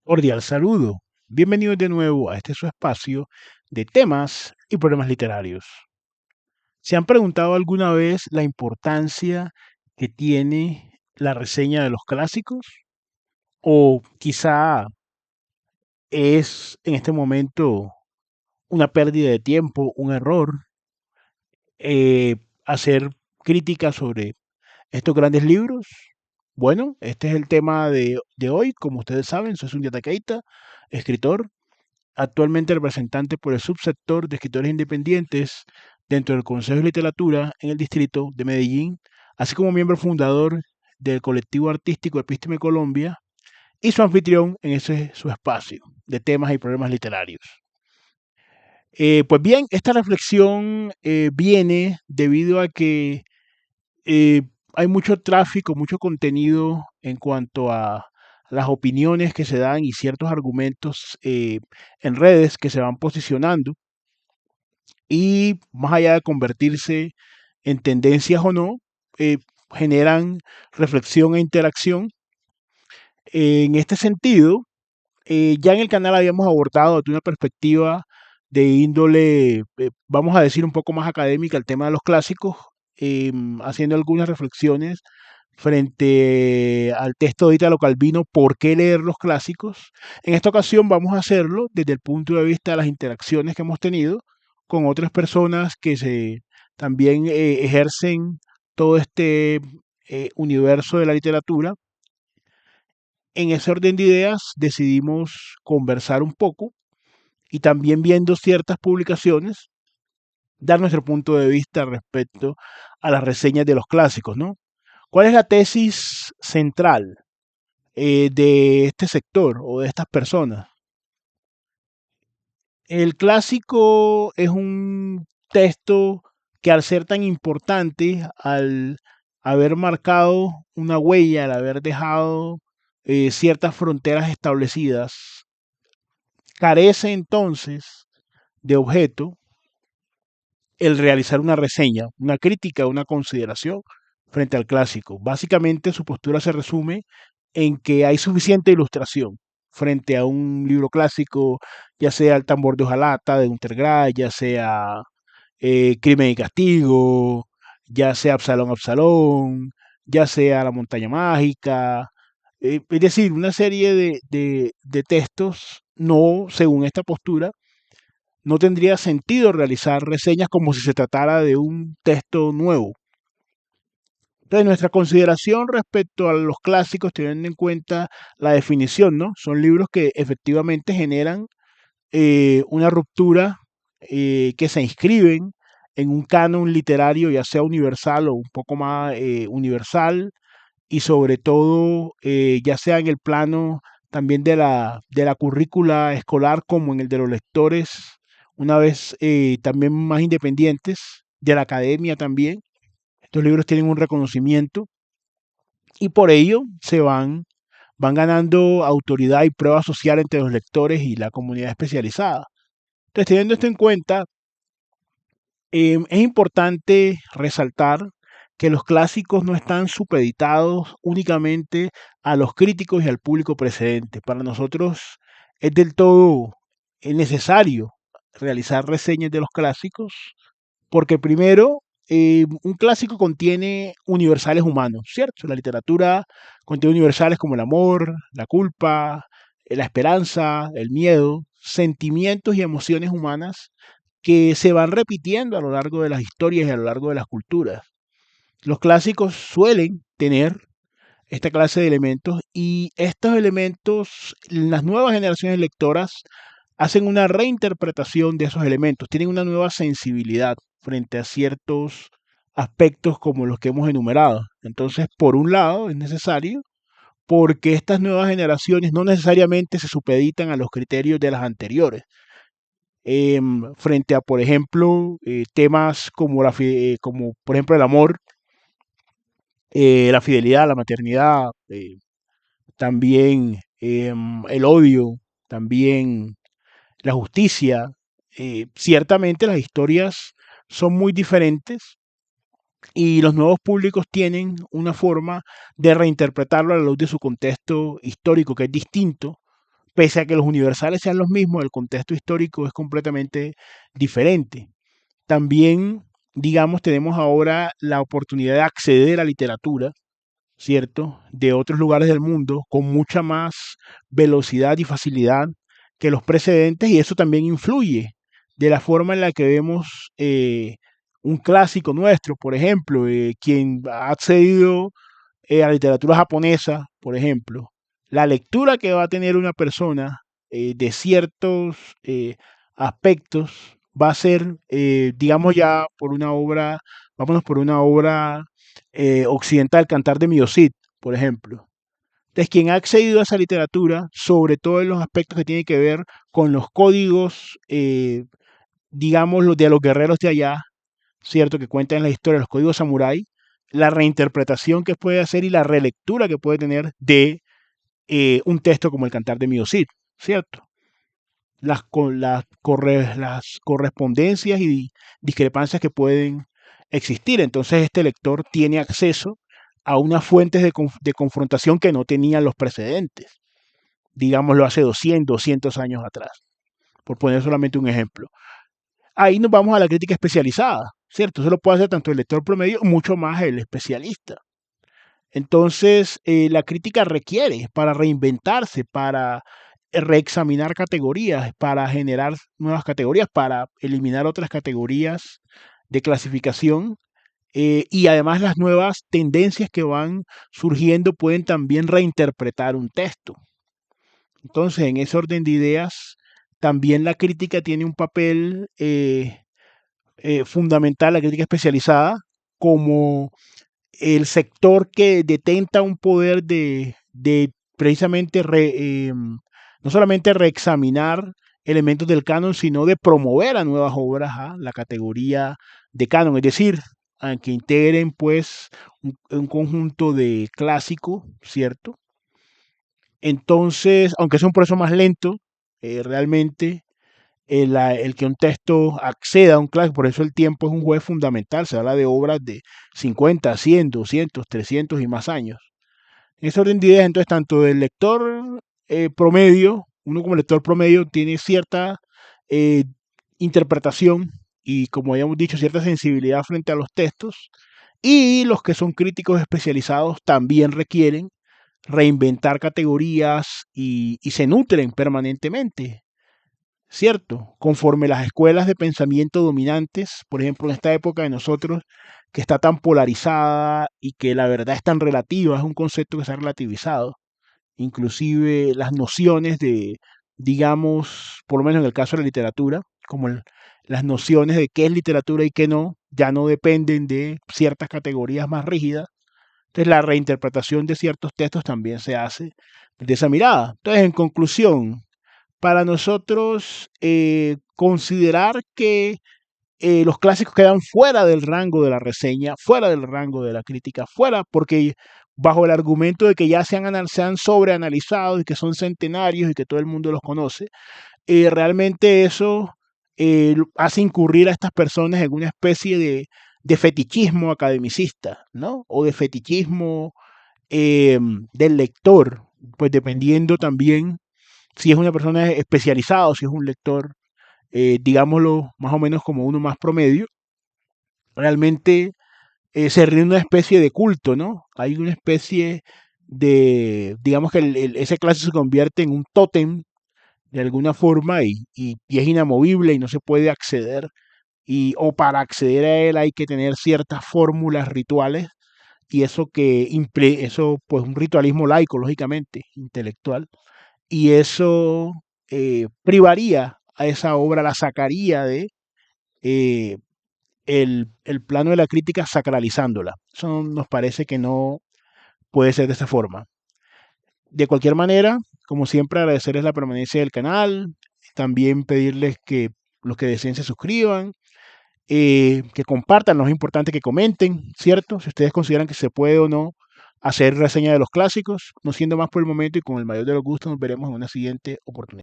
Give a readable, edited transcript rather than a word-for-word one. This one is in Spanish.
Cordial saludo. Bienvenidos de nuevo a este su espacio de temas y problemas literarios. ¿Se han preguntado alguna vez la importancia que tiene la reseña de los clásicos? ¿O quizá es en este momento una pérdida de tiempo, un error, hacer críticas sobre estos grandes libros? Bueno, este es el tema de hoy. Como ustedes saben, soy Sundiata Keita, escritor, actualmente representante por el subsector de escritores independientes dentro del Consejo de Literatura en el distrito de Medellín, así como miembro fundador del colectivo artístico Epísteme Colombia y su anfitrión en ese su espacio de temas y problemas literarios. Pues bien, esta reflexión viene debido a que eh, hay mucho tráfico, mucho contenido en cuanto a las opiniones que se dan y ciertos argumentos en redes que se van posicionando y más allá de convertirse en tendencias o no, eh, generan reflexión e interacción. En este sentido, ya en el canal habíamos abordado desde una perspectiva de índole, vamos a decir, un poco más académica el tema de los clásicos, haciendo algunas reflexiones frente al texto de Italo Calvino, ¿por qué leer los clásicos? En esta ocasión vamos a hacerlo desde el punto de vista de las interacciones que hemos tenido con otras personas que también ejercen todo este universo de la literatura. En ese orden de ideas decidimos conversar un poco y también viendo ciertas publicaciones, dar nuestro punto de vista respecto a las reseñas de los clásicos, ¿no? ¿Cuál es la tesis central de este sector o de estas personas? El clásico es un texto que al ser tan importante, al haber marcado una huella, al haber dejado ciertas fronteras establecidas, carece entonces de objeto el realizar una reseña, una crítica, una consideración frente al clásico. Básicamente su postura se resume en que hay suficiente ilustración frente a un libro clásico, ya sea El tambor de hojalata de Untergray, ya sea Crimen y Castigo, ya sea Absalón Absalón, ya sea La montaña mágica, es decir, una serie de textos, no, según esta postura, no tendría sentido realizar reseñas como si se tratara de un texto nuevo. Entonces, nuestra consideración respecto a los clásicos, teniendo en cuenta la definición, ¿no? Son libros que efectivamente generan una ruptura, que se inscriben en un canon literario, ya sea universal o un poco más universal, y sobre todo, ya sea en el plano también de la currícula escolar como en el de los lectores, una vez también más independientes, de la academia también. Estos libros tienen un reconocimiento y por ello van ganando autoridad y prueba social entre los lectores y la comunidad especializada. Entonces, teniendo esto en cuenta, es importante resaltar que los clásicos no están supeditados únicamente a los críticos y al público precedente. Para nosotros es del todo necesario realizar reseñas de los clásicos porque primero, un clásico contiene universales humanos, ¿cierto? La literatura contiene universales como el amor, la culpa, la esperanza, el miedo, sentimientos y emociones humanas que se van repitiendo a lo largo de las historias y a lo largo de las culturas. Los clásicos suelen tener esta clase de elementos y estos elementos, las nuevas generaciones lectoras hacen una reinterpretación de esos elementos, tienen una nueva sensibilidad frente a ciertos aspectos como los que hemos enumerado. Entonces, por un lado, es necesario porque estas nuevas generaciones no necesariamente se supeditan a los criterios de las anteriores. Frente a, por ejemplo, temas como, como, por ejemplo, el amor, la fidelidad, la maternidad, también el odio, también la justicia. Ciertamente las historias son muy diferentes y los nuevos públicos tienen una forma de reinterpretarlo a la luz de su contexto histórico que es distinto, pese a que los universales sean los mismos, el contexto histórico es completamente diferente. También, digamos, tenemos ahora la oportunidad de acceder a literatura, ¿cierto? De otros lugares del mundo con mucha más velocidad y facilidad que los precedentes, y eso también influye de la forma en la que vemos un clásico nuestro, por ejemplo, quien ha accedido a la literatura japonesa, por ejemplo, la lectura que va a tener una persona de ciertos aspectos va a ser, digamos ya por una obra, vámonos por una obra occidental, Cantar de Miocid, por ejemplo. Entonces, quien ha accedido a esa literatura, sobre todo en los aspectos que tienen que ver con los códigos, digamos, los de los guerreros de allá, ¿cierto? Que cuentan la historia, los códigos samurái, la reinterpretación que puede hacer y la relectura que puede tener de un texto como el Cantar de Miocid, ¿cierto? Las correspondencias y discrepancias que pueden existir. Entonces este lector tiene acceso a unas fuentes de confrontación que no tenían los precedentes, digámoslo hace 200 años atrás, por poner solamente un ejemplo. Ahí nos vamos a la crítica especializada, ¿cierto? Eso lo puede hacer tanto el lector promedio, mucho más el especialista. Entonces, la crítica requiere para reinventarse, para reexaminar categorías, para generar nuevas categorías, para eliminar otras categorías de clasificación. Y además las nuevas tendencias que van surgiendo pueden también reinterpretar un texto. Entonces, en ese orden de ideas, también la crítica tiene un papel fundamental, la crítica especializada, como el sector que detenta un poder de precisamente no solamente reexaminar elementos del canon, sino de promover a nuevas obras a la categoría de canon, es decir, a que integren pues un conjunto de clásico, ¿cierto? Entonces, aunque es un proceso más lento, realmente el que un texto acceda a un clásico, por eso el tiempo es un juez fundamental, se habla de obras de 50, 100, 200, 300 y más años. En ese orden de ideas, entonces, tanto del lector promedio, uno como lector promedio tiene cierta eh, interpretación y, como habíamos dicho, cierta sensibilidad frente a los textos, y los que son críticos especializados también requieren reinventar categorías y se nutren permanentemente, ¿cierto? Conforme las escuelas de pensamiento dominantes, por ejemplo, en esta época de nosotros, que está tan polarizada y que la verdad es tan relativa, es un concepto que se ha relativizado, inclusive las nociones de, digamos, por lo menos en el caso de la literatura, como las nociones de qué es literatura y qué no, ya no dependen de ciertas categorías más rígidas. Entonces la reinterpretación de ciertos textos también se hace de esa mirada. Entonces, en conclusión, para nosotros considerar que los clásicos quedan fuera del rango de la reseña, fuera del rango de la crítica, fuera, porque bajo el argumento de que ya se han sobreanalizado y que son centenarios y que todo el mundo los conoce, realmente eso hace incurrir a estas personas en una especie de fetichismo academicista, ¿no? O de fetichismo del lector, pues dependiendo también si es una persona especializada o si es un lector, digámoslo, más o menos como uno más promedio, realmente se rinde una especie de culto, ¿no? Hay una especie de, digamos que ese clase se convierte en un tótem de alguna forma y es inamovible y no se puede acceder. O para acceder a él hay que tener ciertas fórmulas rituales y eso pues un ritualismo laico, lógicamente, intelectual, y eso privaría a esa obra, la sacaría de eh, el plano de la crítica sacralizándola. Eso nos parece que no puede ser de esa forma. De cualquier manera, como siempre, agradecerles la permanencia del canal, también pedirles que los que deseen se suscriban, que compartan, no es importante que comenten, ¿cierto? Si ustedes consideran que se puede o no hacer reseña de los clásicos, no siendo más por el momento y con el mayor de los gustos, nos veremos en una siguiente oportunidad.